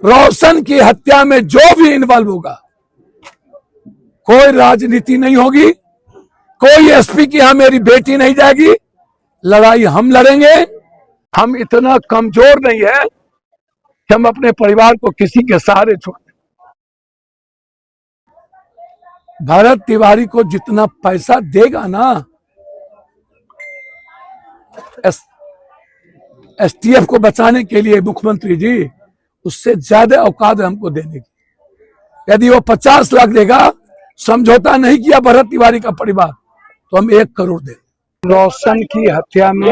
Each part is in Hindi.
रोशन की हत्या में जो भी इन्वॉल्व होगा, कोई राजनीति नहीं होगी, कोई एसपी की यहां मेरी बेटी नहीं जाएगी, लड़ाई हम लड़ेंगे। हम इतना कमजोर नहीं है कि हम अपने परिवार को किसी के सहारे छोड़ दें। भरत तिवारी को जितना पैसा देगा ना एसटीएफ को बचाने के लिए मुख्यमंत्री जी, उससे ज्यादा औकात है हमको देने की। यदि वो 50 लाख देगा, समझौता नहीं किया भरत तिवारी का परिवार, तो हम 1 करोड़ दें। रोशन की हत्या में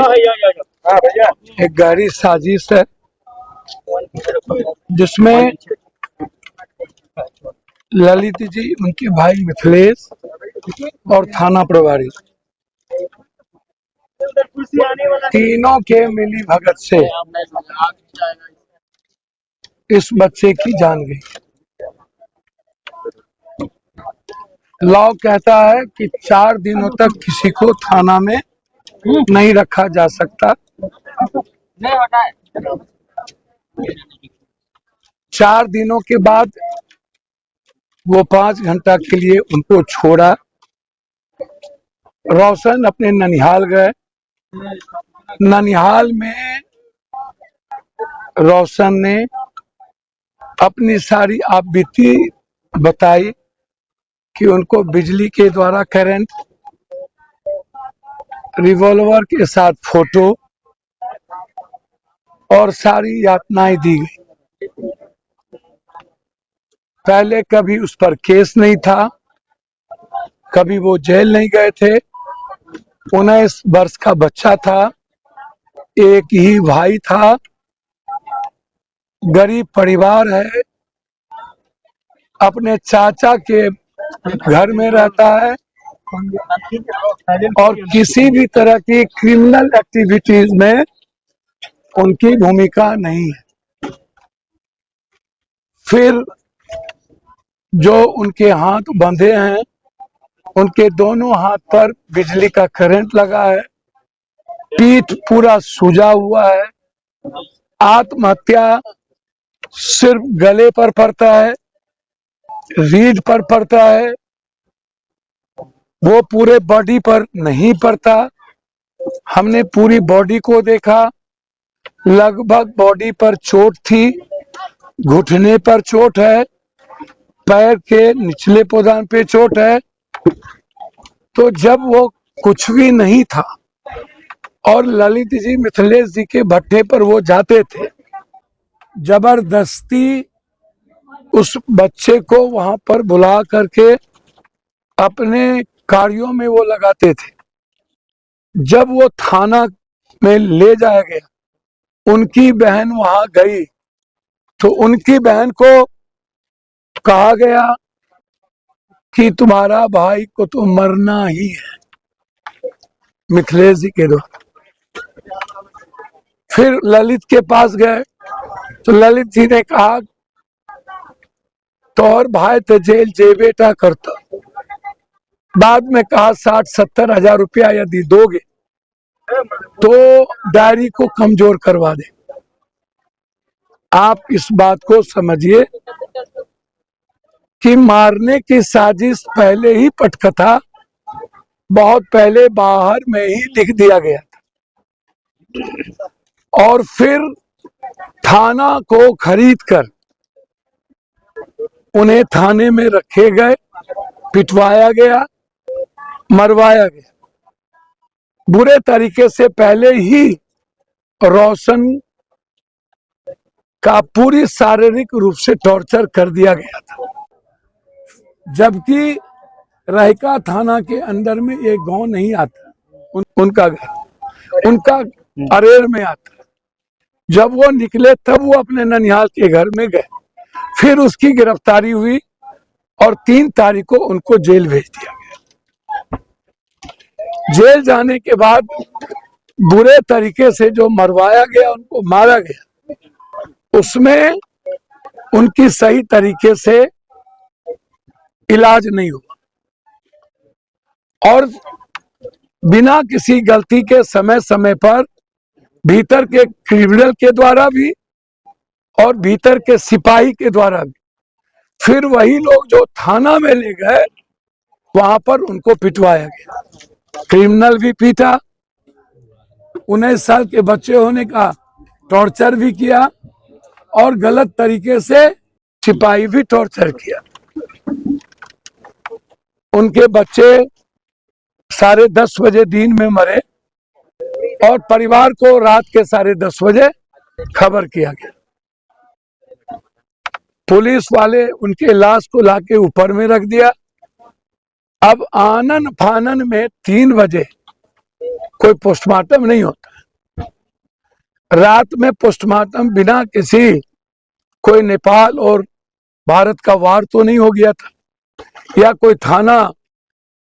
एक गहरी साजिश है, जिसमें ललित जी, उनके भाई मिथिलेश और थाना प्रभारी तीनों के मिली भगत से इस बच्चे की जान गई। लॉ कहता है कि 4 दिनों तक किसी को थाना में नहीं रखा जा सकता। 4 दिनों के बाद वो 5 घंटा के लिए उनको छोड़ा। रोशन अपने ननिहाल गए। ननिहाल में रोशन ने अपनी सारी आपबीती बताई कि उनको बिजली के द्वारा करंट, रिवॉल्वर के साथ फोटो और सारी यातनाएं दी गई। पहले कभी उस पर केस नहीं था, कभी वो जेल नहीं गए थे। 19 वर्ष का बच्चा था, एक ही भाई था, गरीब परिवार है, अपने चाचा के घर में रहता है और किसी भी तरह की क्रिमिनल एक्टिविटीज में उनकी भूमिका नहीं है। फिर जो उनके हाथ बंधे हैं, उनके दोनों हाथ पर बिजली का करंट लगा है, पीठ पूरा सूजा हुआ है। आत्महत्या सिर्फ गले पर पड़ता है, रीढ़ पर पड़ता है, वो पूरे बॉडी पर नहीं पड़ता। हमने पूरी बॉडी को देखा, लगभग बॉडी पर चोट थी, घुटने पर चोट है, पैर के निचले पोदान पे चोट है। तो जब वो कुछ भी नहीं था और ललित जी, मिथिलेश जी के भट्टे पर वो जाते थे, जबरदस्ती उस बच्चे को वहां पर बुला करके अपने कार्यों में वो लगाते थे। जब वो थाना में ले जाया गया, उनकी बहन वहां गई तो उनकी बहन को कहा गया कि तुम्हारा भाई को तो मरना ही है, मिथिलेश जी के द्वारा। फिर ललित के पास गए तो ललित जी ने कहा तो और भाई तो जेल जेबेटा करता। बाद में कहा 60-70 हजार रुपया यदि दोगे तो डायरी को कमजोर करवा दे। आप इस बात को समझिए कि मारने की साजिश पहले ही पटकथा बहुत पहले बाहर में ही लिख दिया गया था और फिर थाना को खरीद कर उन्हें थाने में रखे गए, पिटवाया गया, मरवाया गया। बुरे तरीके से पहले ही रोशन का पूरी शारीरिक रूप से टॉर्चर कर दिया गया था। जबकि रहिका थाना के अंदर में एक गांव नहीं आता, उनका घर उनका अरेर में आता। जब वो निकले तब वो अपने ननिहाल के घर में गए। फिर उसकी गिरफ्तारी हुई और 3 तारीख को उनको जेल भेज दिया गया। जेल जाने के बाद बुरे तरीके से जो मरवाया गया, उनको मारा गया, उसमें उनकी सही तरीके से इलाज नहीं हुआ और बिना किसी गलती के समय समय पर भीतर के क्रिमिनल के द्वारा भी और भीतर के सिपाही के द्वारा भी। फिर वही लोग जो थाना में ले गए वहां पर उनको पिटवाया गया, क्रिमिनल भी पीटा, 19 साल के बच्चे होने का टॉर्चर भी किया और गलत तरीके से सिपाही भी टॉर्चर किया। उनके बच्चे 10:30 बजे दिन में मरे और परिवार को रात के 10:30 बजे खबर किया गया। पुलिस वाले उनके लाश को लाके ऊपर में रख दिया। अब आनन फानन में 3 बजे कोई पोस्टमार्टम नहीं होता। रात में पोस्टमार्टम बिना किसी कोई नेपाल और भारत का वार तो नहीं हो गया था, या कोई थाना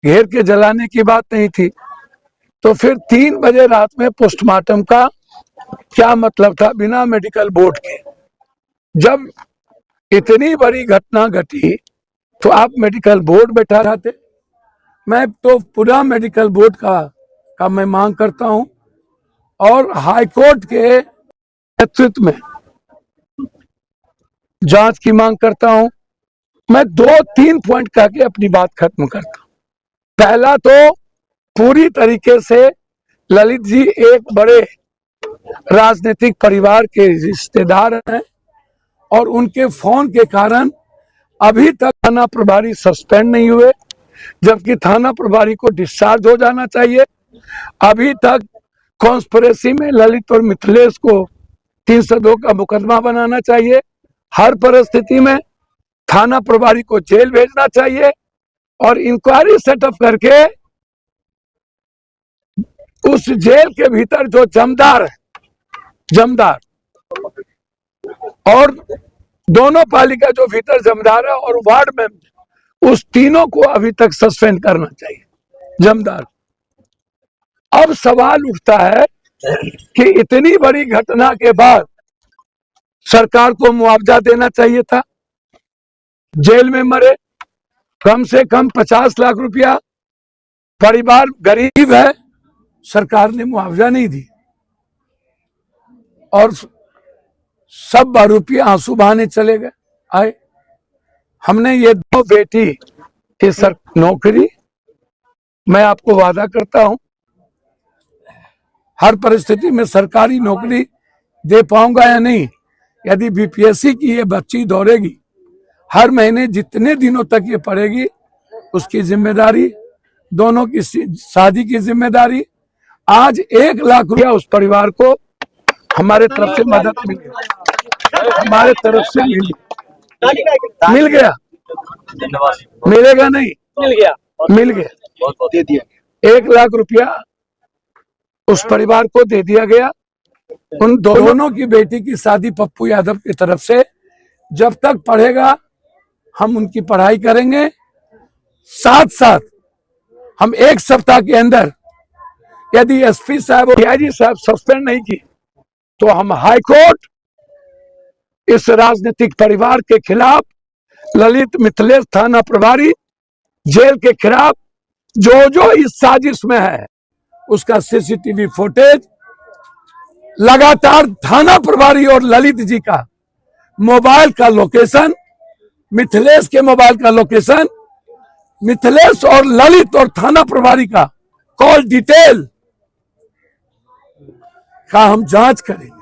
घेर के जलाने की बात नहीं थी। तो फिर 3 बजे रात में पोस्टमार्टम का क्या मतलब था बिना मेडिकल बोर्ड के? जब इतनी बड़ी घटना घटी तो आप मेडिकल बोर्ड बैठा रहते। मैं तो पूरा मेडिकल बोर्ड का मैं मांग करता हूं और हाईकोर्ट के नेतृत्व में जांच की मांग करता हूं। मैं 2-3 पॉइंट कह के अपनी बात खत्म करता हूं। पहला तो पूरी तरीके से ललित जी एक बड़े राजनीतिक परिवार के रिश्तेदार हैं और उनके फोन के कारण अभी तक थाना प्रभारी सस्पेंड नहीं हुए, जबकि थाना प्रभारी को डिस्चार्ज हो जाना चाहिए। अभी तक कॉन्स्पिरेसी में ललित और मिथिलेश को 302 का मुकदमा बनाना चाहिए। हर परिस्थिति में थाना प्रभारी को जेल भेजना चाहिए और इंक्वायरी सेटअप करके उस जेल के भीतर जो जमदार और दोनों पालिका जो भीतर जमदार है और वार्ड में, उस तीनों को अभी तक सस्पेंड करना चाहिए, जमदार। अब सवाल उठता है कि इतनी बड़ी घटना के बाद सरकार को मुआवजा देना चाहिए था। जेल में मरे कम से कम 50 लाख रुपया, परिवार गरीब है, सरकार ने मुआवजा नहीं दी और सब आरोपी आंसू बहाने चले गए आए। हमने ये 2 बेटी की नौकरी, मैं आपको वादा करता हूं हर परिस्थिति में सरकारी नौकरी दे पाऊंगा या नहीं। यदि बीपीएससी की ये बच्ची दौड़ेगी, हर महीने जितने दिनों तक ये पढ़ेगी उसकी जिम्मेदारी, दोनों की शादी की जिम्मेदारी। आज 1 लाख रुपया उस परिवार को हमारे तरफ से मदद मिली, हमारे तरफ से मिल गया, मिलेगा नहीं, मिल गया, दे दिया। 1 लाख रुपया उस परिवार को दे दिया गया। उन दोनों की बेटी की शादी पप्पू यादव की तरफ से, जब तक पढ़ेगा हम उनकी पढ़ाई करेंगे। साथ साथ हम 1 सप्ताह के अंदर यदि एसपी साहब और डीआईजी साहब सस्पेंड नहीं की तो हम हाईकोर्ट इस राजनीतिक परिवार के खिलाफ, ललित मिथिलेश थाना प्रभारी जेल के खिलाफ जो जो इस साजिश में है उसका सीसीटीवी फुटेज, लगातार थाना प्रभारी और ललित जी का मोबाइल का लोकेशन, मिथिलेश के मोबाइल का लोकेशन, मिथिलेश और ललित और थाना प्रभारी का कॉल डिटेल का हम जांच करेंगे।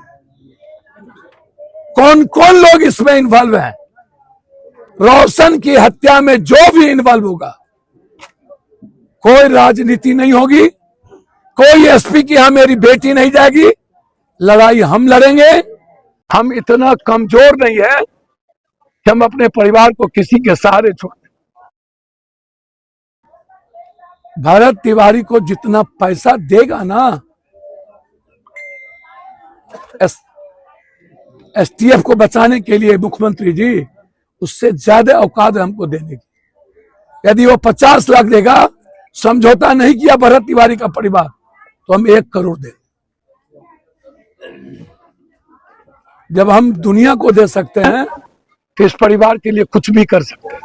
कौन कौन लोग इसमें इन्वॉल्व हैं। रोशन की हत्या में जो भी इन्वॉल्व होगा, कोई राजनीति नहीं होगी, कोई एसपी की यहां मेरी बेटी नहीं जाएगी, लड़ाई हम लड़ेंगे। हम इतना कमजोर नहीं है कि हम अपने परिवार को किसी के सहारे छोड़ दें। भरत तिवारी को जितना पैसा देगा ना एसटीएफ को बचाने के लिए मुख्यमंत्री जी, उससे ज्यादा औकात है हमको देने की। यदि वो 50 लाख देगा, समझौता नहीं किया भरत तिवारी का परिवार, तो हम 1 करोड़ दें। जब हम दुनिया को दे सकते हैं तो इस परिवार के लिए कुछ भी कर सकते हैं।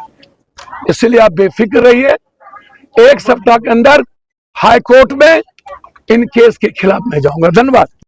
इसलिए आप बेफिक्र रहिए। 1 सप्ताह के अंदर हाई कोर्ट में इन केस के खिलाफ मैं जाऊंगा। धन्यवाद।